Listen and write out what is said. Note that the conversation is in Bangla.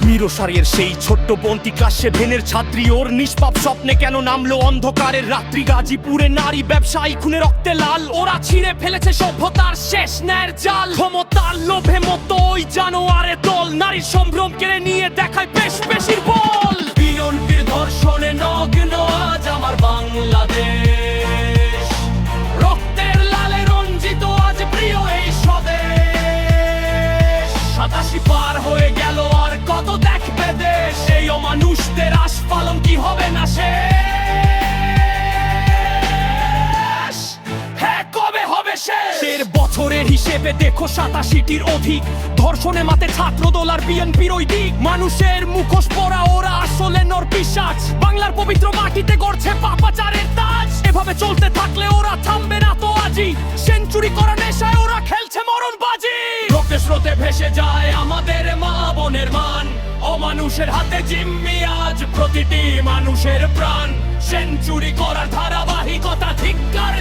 মিরসারের সেই ছোট্ট বন্তিকা সেভেনের ছাত্রী, ওর নিষ্পাপ স্বপ্নে কেন নামলো অন্ধকারের রাত্রি। গাজীপুরে নারী ব্যবসায়ী খুনে রক্তে লাল, ওরা ছিঁড়ে ফেলেছে সভ্যতার শেষ ন্যায়ের জাল। ক্ষমতার লোভে মতো ওই জানোয়ারের দল, নারীর সম্ভ্রম কেড়ে নিয়ে দেখায় বেশ বেশির বল। বিএনপির ধর্ষণে নগ্ন আজ আমার বাংলাদেশ, রক্তের লালে রঞ্জিত আজ প্রিয় এই স্বদেশ। 87 পার হয়ে গেল আর কত দেখবে দেশ, এই অমানুষদের আস্ফালন কি হবে না শেষ? হ্যাঁ, কবে হবে শেষ? 1.5 বছরের হিসেবে দেখো 87টির অধিক ধর্ষণে মাতে ছাত্রদল আর বিএনপির ওই দিক। মানুষের মুখোশ পরা ওরা আসলে নরপিশাচ, বাংলার পবিত্র মাটিতে গড়ছে পাপাচারের তাজ। এভাবে চলতে থাকলে ওরা থামবে না তো আজই, সেঞ্চুরি করা নেশায় ওরা খেলছে মরণবাজি। রক্তের স্রোতে ভেসে যায় আমাদের মা বোনের মান, অমানুষের হাতে জিম্মি আজ প্রতিটি মানুষের প্রাণ। সেঞ্চুরি করার ধারাবাহিকতা ধিক্কার।